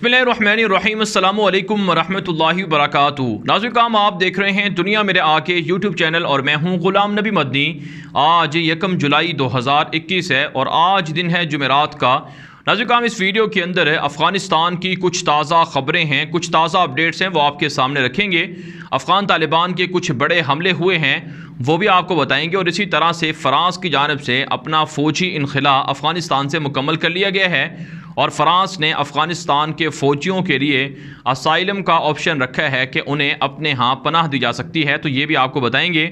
बिस्मिल्लाहिर्रहमानिर्रहीम अस्सलामु अलैकुम वरहमतुल्लाहि वबरकातुहू। नाज़रीन, आप देख रहे हैं दुनिया मेरे आके यूट्यूब चैनल और मैं हूं ग़ुलाम नबी मदनी। आज 1 जुलाई 2021 है और आज दिन है जुमेरात का। नाज़रीन, इस वीडियो के अंदर अफ़गानिस्तान की कुछ ताज़ा ख़बरें हैं, कुछ ताज़ा अपडेट्स हैं, वो आपके सामने रखेंगे। अफ़गान तालिबान के कुछ बड़े हमले हुए हैं, वो भी आपको बताएंगे। और इसी तरह से फ़रांस की जानिब से अपना फ़ौजी इनखला अफ़गानिस्तान से मुकम्मल कर लिया गया है और फ़रांस ने अफ़गानिस्तान के फ़ौजियों के लिए असाइलम का ऑप्शन रखा है कि उन्हें अपने यहाँ पनाह दी जा सकती है, तो ये भी आपको बताएंगे।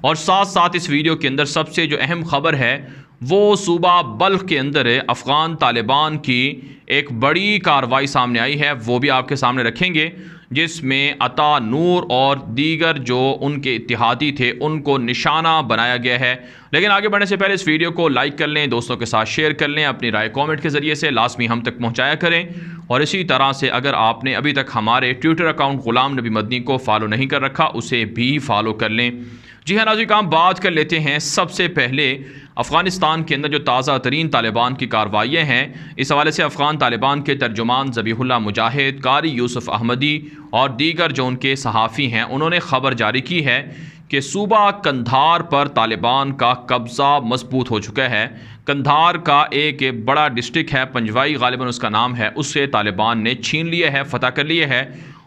और साथ साथ इस वीडियो के अंदर सबसे जो अहम ख़बर है वो सूबा बल्ख के अंदर अफ़गान तालिबान की एक बड़ी कार्रवाई सामने आई है, वो भी आपके सामने रखेंगे, जिसमें अता नूर और दीगर जो उनके इत्तेहादी थे उनको निशाना बनाया गया है। लेकिन आगे बढ़ने से पहले इस वीडियो को लाइक कर लें, दोस्तों के साथ शेयर कर लें, अपनी राय कमेंट के ज़रिए से लाजमी हम तक पहुंचाया करें। और इसी तरह से अगर आपने अभी तक हमारे ट्विटर अकाउंट ग़ुलाम नबी मदनी को फॉलो नहीं कर रखा, उसे भी फॉलो कर लें। जी हाँ नाज़रीन, हम बात कर लेते हैं सबसे पहले अफ़गानिस्तान के अंदर जो ताज़ा तरीन तालिबान की कार्रवाइयाँ हैं। इस हवाले से अफ़गान तालिबान के तर्जुमान ज़बीहुल्लाह मुजाहिद, कारी यूसुफ अहमदी और दीगर जो उनके सहाफ़ी हैं, उन्होंने ख़बर जारी की है कि सूबा कंधार पर तालिबान का कब्ज़ा मजबूत हो चुका है। कंधार का एक बड़ा डिस्ट्रिक्ट है, पंजवाई गालिबन उसका नाम है, उससे तालिबान ने छीन लिया है, फ़तह कर लिया है।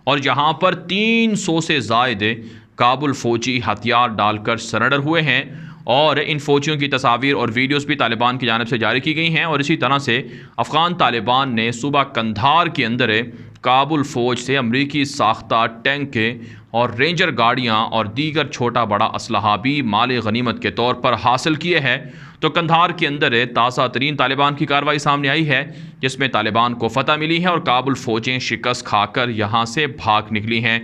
और यहाँ पर 300 से ज़ायद काबुल फ़ौजी हथियार डालकर सरेंडर हुए हैं और इन फ़ौजियों की तस्वीर और वीडियोस भी तालिबान की जानिब से जारी की गई हैं। और इसी तरह से अफ़गान तालिबान ने सूबा कंधार के अंदर काबुल फ़ौज से अमरीकी साख्ता टैंक और रेंजर गाड़ियाँ और दीगर छोटा बड़ा असलहा भी माल गनीमत के तौर पर हासिल किए हैं। तो कंधार के अंदर ताज़ा तरीन तालिबान की कार्रवाई सामने आई है, जिसमें तालिबान को फ़तह मिली है और काबुल फ़ौजें शिकस्त खाकर यहाँ से भाग निकली हैं।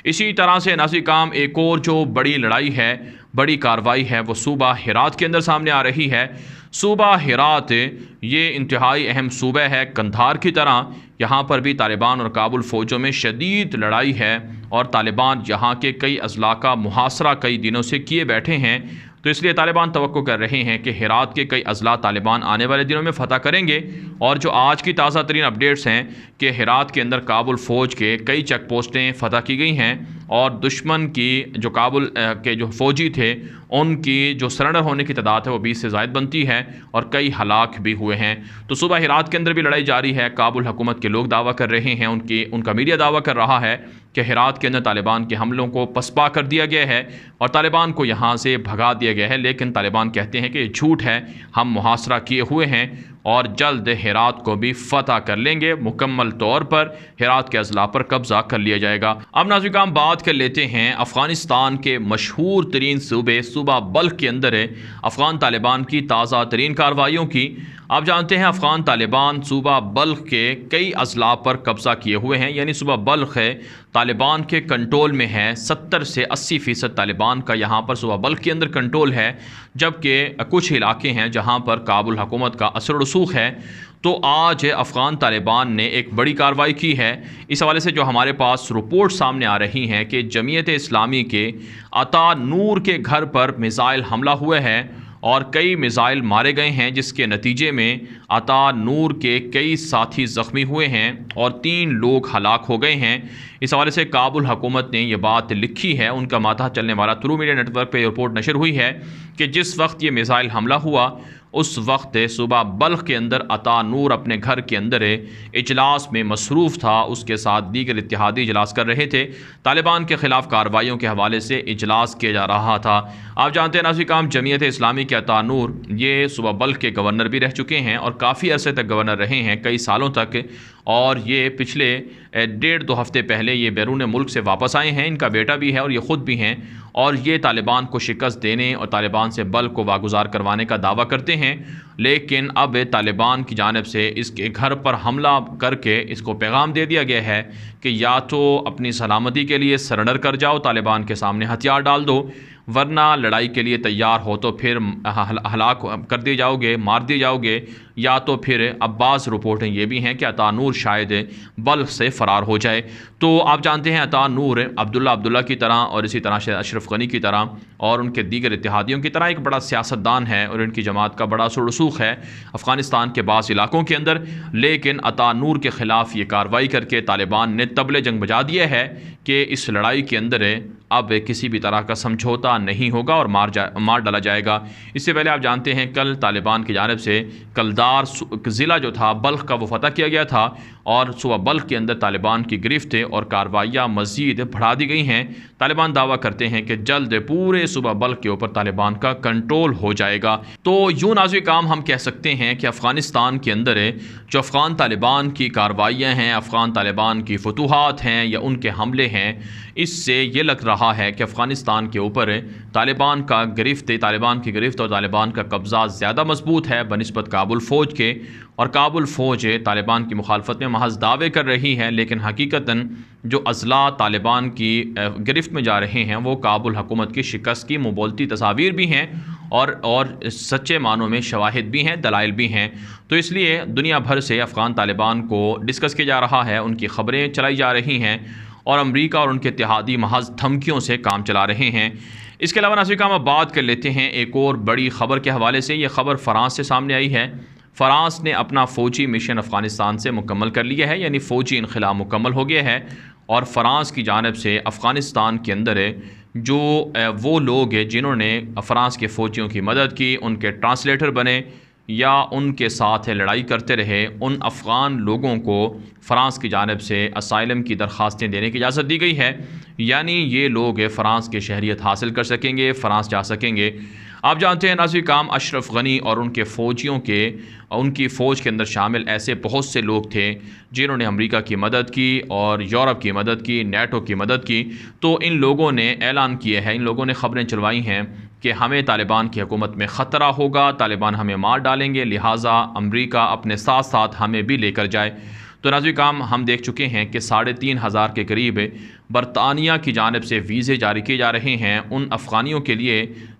इसी तरह से नाज़रीन, एक और जो बड़ी लड़ाई है, बड़ी कार्रवाई है, वो सूबा हिरात के अंदर सामने आ रही है। सूबा हिरात ये इंतहाई अहम सूबा है कंधार की तरह। यहाँ पर भी तालिबान और काबुल फ़ौजों में शदीद लड़ाई है और तालिबान यहाँ के कई अजला का मुहासरा कई दिनों से किए बैठे हैं। तो इसलिए तालिबान तवक्को कर रहे हैं कि हिरात के कई अजला तालिबान आने वाले दिनों में फ़तह करेंगे। और जो आज की ताज़ा तरीन अपडेट्स हैं कि हिरात के अंदर काबुल फ़ौज के कई चेक पोस्टें फ़तह की गई हैं और दुश्मन की जो काबुल के जो फ़ौजी थे उनकी जो सरेंडर होने की तादाद है वो 20 से ज़ायद बनती है और कई हलाक भी हुए हैं। तो सुबह हिरात के अंदर भी लड़ाई जारी है। काबुल हुकूमत के लोग दावा कर रहे हैं, उनका मीडिया दावा कर रहा है कि हिरात के अंदर तालिबान के हमलों को पसपा कर दिया गया है और तालिबान को यहाँ से भगा दिया गया है। लेकिन तालिबान कहते हैं कि ये झूठ है, हम मुहासरा किए हुए हैं और जल्द हिरात को भी फ़तह कर लेंगे। मुकम्मल तौर पर हिरात के अजला पर कब्ज़ा कर लिया जाएगा। अब नाज़रीन, बात कर लेते हैं अफ़गानिस्तान के मशहूर तरीन सूबे सूबा बल्ख के अंदर अफ़गान तालिबान की ताज़ा तरीन कार्रवाइयों की। आप जानते हैं अफ़गान तालिबान सूबा बल्ख के कई अजला पर कब्ज़ा किए हुए हैं, यानी सूबा बल्ख है तालिबान के कंट्रोल में है। 70 से 80% तालिबान का यहाँ पर सूबा बल्ख के अंदर कंट्रोल है, जबकि कुछ इलाके हैं जहाँ पर काबुल हुकूमत का असर रसूख है। तो आज अफ़गान तालिबान ने एक बड़ी कार्रवाई की है। इस हवाले से जो हमारे पास रिपोर्ट सामने आ रही हैं कि जमीयत इस्लामी के अता नूर के घर पर मिसाइल हमला हुआ है और कई मिसाइल मारे गए हैं, जिसके नतीजे में अता नूर के कई साथी ज़ख्मी हुए हैं और 3 लोग हलाक हो गए हैं। इस हवाले से काबुल हुकूमत ने यह बात लिखी है, उनका माथा चलने वाला ट्रू मीडिया नेटवर्क पर रिपोर्ट नशर हुई है कि जिस वक्त ये मिसाइल हमला हुआ उस वक्त सूबा बल्ख के अंदर अता नूर अपने घर के अंदर इजलास में मसरूफ़ था, उसके साथ दीगर इत्तेहादी इजलास कर रहे थे। तालिबान के ख़िलाफ़ कार्रवाइयों के हवाले से इजलास किया जा रहा था। आप जानते हैं नाज़रीन, जमीयत इस्लामी के अता नूर ये सूबा बल्ख के गवर्नर भी रह चुके हैं और काफ़ी अरसे तक गवर्नर रहे हैं, कई सालों तक। और ये पिछले 1.5-2 हफ़्ते पहले ये बैरून मुल्क से वापस आए हैं। इनका बेटा भी है और ये ख़ुद भी हैं और ये तालिबान को शिकस्त देने और तालिबान से बल्ख को वागुजार करवाने का दावा करते हैं। लेकिन अब तालिबान की जानिब से इसके घर पर हमला करके इसको पैगाम दे दिया गया है कि या तो अपनी सलामती के लिए सरेंडर कर जाओ, तालिबान के सामने हथियार डाल दो, वरना लड़ाई के लिए तैयार हो तो फिर हलाक कर दिए जाओगे, मार दिए जाओगे, या तो फिर अब्बास रिपोर्टें ये भी हैं कि अता नूर शायद बल्ख से फ़रार हो जाए। तो आप जानते हैं अता नूर अब्दुल्ला की तरह और इसी तरह से अशरफ गनी की तरह और उनके दीगर इत्तेहादियों की तरह एक बड़ा सियासतदान है और इनकी जमात का बड़ा रसूख है अफ़गानिस्तान के बाज़ इलाकों के अंदर। लेकिन अता नूर के ख़िलाफ़ ये कार्रवाई करके तालिबान ने तबले जंग बजा दिया है कि इस लड़ाई के अंदर अब किसी भी तरह का समझौता नहीं होगा और मार डाला जाएगा। इससे पहले आप जानते हैं कल तालिबान की जानिब से कलदार ज़िला जो था बल्ख का वो फतह किया गया था और सुबह बल्ख के अंदर तालिबान की गिरफ्त और कार्रवाइयाँ मज़ीद बढ़ा दी गई हैं। तालिबान दावा करते हैं कि जल्द पूरे सुबह बल्ख के ऊपर तालिबान का कंट्रोल हो जाएगा। तो यूँ नाज़िर काम हम कह सकते हैं कि अफ़गानिस्तान के अंदर जो अफ़गान तालिबान की कार्रवाइयाँ हैं, अफ़गान तालिबान की फतूहात हैं या उनके हमले हैं, इससे ये लग रहा है कि अफ़गानिस्तान के ऊपर तालिबान की गिरफ्त और तालिबान का कब्ज़ा ज़्यादा मजबूत है बनिस्बत काबुल फ़ौज के। और काबुल फ़ौज तालिबान की मुखालफत में महज दावे कर रही है, लेकिन हकीकतन जो अज़ला तालिबान की गिरफ्त में जा रहे हैं वो काबुल हुकूमत की शिकस्त की मुबोलती तस्वीर भी हैं और सच्चे मानों में शवाहिद भी हैं, दलाइल भी हैं। तो इसलिए दुनिया भर से अफ़गान तालिबान को डिस्कस किया जा रहा है, उनकी ख़बरें चलाई जा रही हैं और अमरीका और उनके इत्तेहादी महज धमकियों से काम चला रहे हैं। इसके अलावा नाज़रीन हम बात कर लेते हैं एक और बड़ी ख़बर के हवाले से। ये ख़बर फ़्रांस से सामने आई है। फ़्रांस ने अपना फ़ौजी मिशन अफ़गानिस्तान से मुकम्मल कर लिया है, यानी फ़ौजी इनख़ला मुकम्मल हो गया है। और फ़्रांस की जानिब से अफ़गानिस्तान के अंदर जो वो लोग हैं जिन्होंने फ़्रांस के फ़ौजियों की मदद की, उनके ट्रांसलेटर बने या उनके साथ लड़ाई करते रहे, उन अफ़गान लोगों को फ़्रांस की जानिब से असाइलम की दरख्वास्तें देने की इजाज़त दी गई है। यानी ये लोग फ़्रांस की शहरियत हासिल कर सकेंगे, फ़्रांस जा सकेंगे। आप जानते हैं नाज़रीन काम अशरफ गनी और उनकी फ़ौज के अंदर शामिल ऐसे बहुत से लोग थे जिन्होंने अमेरिका की मदद की और यूरोप की मदद की, नेटो की मदद की। तो इन लोगों ने ऐलान किया है, इन लोगों ने ख़बरें चलवाई हैं कि हमें तालिबान की हुकूमत में ख़तरा होगा, तालिबान हमें मार डालेंगे, लिहाजा अमेरिका अपने साथ साथ हमें भी लेकर जाए। तो नाज़रीन काम हम देख चुके हैं कि 3,500 के करीब बरतानिया की जानिब से वीज़े जारी किए जा रहे हैं उन अफ़गानियों के लिए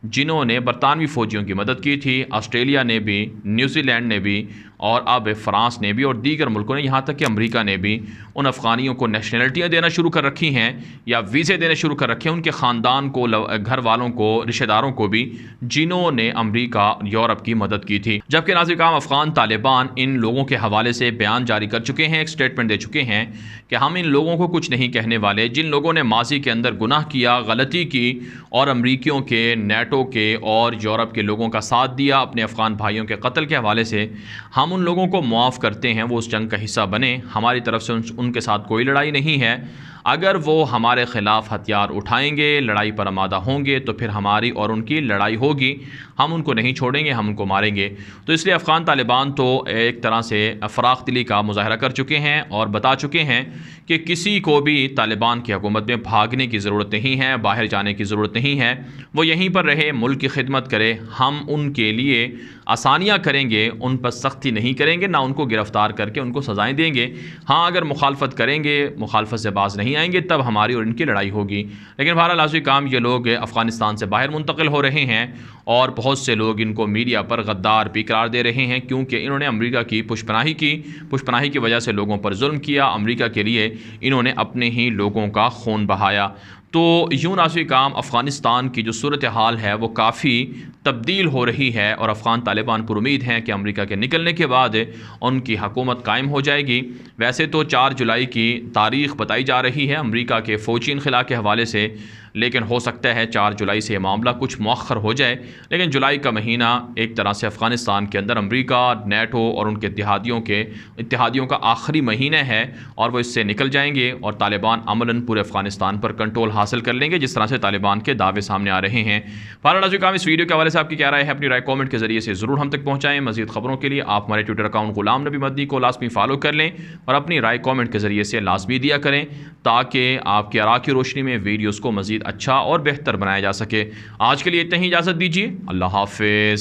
जिन्होंने बरतानवी फ़ौजियों की मदद की थी। ऑस्ट्रेलिया ने भी, न्यूजीलैंड ने भी और अब फ़्रांस ने भी और दीगर मुल्कों ने, यहाँ तक कि अमेरिका ने भी उन अफ़गानियों को नेशनलिटियाँ देना शुरू कर रखी हैं या वीज़े देने शुरू कर रखे हैं, उनके ख़ानदान को, घर वालों को, रिश्तेदारों को भी जिन्होंने अमेरिका यूरोप की मदद की थी। जबकि नाज़रीन काम अफ़गान तालिबान इन लोगों के हवाले से बयान जारी कर चुके हैं, एक स्टेटमेंट दे चुके हैं कि हम इन लोगों को कुछ नहीं कहने वाले। जिन लोगों ने माजी के अंदर गुनाह किया, गलती की और अमरीकियों के, नेटो के और यूरोप के लोगों का साथ दिया अपने अफ़गान भाइयों के कत्ल के हवाले से, हम उन लोगों को मुआफ़ करते हैं, वो उस जंग का हिस्सा बने। हमारी तरफ से उनके साथ कोई लड़ाई नहीं है। अगर वो हमारे ख़िलाफ़ हथियार उठाएंगे, लड़ाई पर आमादा होंगे तो फिर हमारी और उनकी लड़ाई होगी, हम उनको नहीं छोड़ेंगे, हम उनको मारेंगे। तो इसलिए अफ़गान तालिबान तो एक तरह से फ़राख़ दिली का मुज़ाहरा कर चुके हैं और बता चुके हैं कि किसी को भी तालिबान की हुकूमत में भागने की ज़रूरत नहीं है, बाहर जाने की ज़रूरत नहीं है, वो यहीं पर रहे, मुल्क की खिदमत करे। हम उनके लिए आसानियाँ करेंगे, उन पर सख्ती नहीं करेंगे, ना उनको गिरफ़्तार करके उनको सज़ाएँ देंगे। हाँ, अगर मुखालफत करेंगे, मुखालफत से बाज नहीं आएंगे, तब हमारी और इनकी लड़ाई होगी। लेकिन बहरहाल लाज़मी काम ये लोग अफ़गानिस्तान से बाहर मुंतकिल हो रहे हैं और बहुत से लोग इनको मीडिया पर गद्दार भी करार दे रहे हैं, क्योंकि इन्होंने अमेरिका की पुष्पनाही की वजह से लोगों पर जुल्म किया। अमेरिका के लिए इन्होंने अपने ही लोगों का खून बहाया। तो यूँ नाज़रीन काम अफ़गानिस्तान की जो सूरत हाल है वो काफ़ी तब्दील हो रही है और अफ़गान तालिबान पर उम्मीद है कि अमेरिका के निकलने के बाद उनकी हुकूमत कायम हो जाएगी। वैसे तो 4 जुलाई की तारीख़ बताई जा रही है अमेरिका के फ़ौजी इनख़ला के हवाले से, लेकिन हो सकता है 4 जुलाई से मामला कुछ मौखर हो जाए। लेकिन जुलाई का महीना एक तरह से अफ़गानिस्तान के अंदर अमेरिका, नेटो और उनके इत्तेहादियों का आखिरी महीना है और वो इससे निकल जाएंगे और तालिबान अमलन पूरे अफ़गानिस्तान पर कंट्रोल हासिल कर लेंगे, जिस तरह से तालिबान के दावे सामने आ रहे हैं। फारनाज़ी काम इस वीडियो के हवाले से आपकी क्या राय है? अपनी राय कमेंट के जरिए से ज़रूर हम तक पहुँचाएँ। मज़ीद खबरों के लिए आप हमारे ट्विटर अकाउंट गुलाम नबी मदनी को लाजमी फॉलो कर लें और अपनी राय कमेंट के ज़रिए से लाजमी दिया करें, ताकि आपकी आरा की रोशनी में वीडियोज़ को मज़ीद अच्छा और बेहतर बनाया जा सके। आज के लिए इतना ही, इजाज़त दीजिए। अल्लाह हाफ़िज़।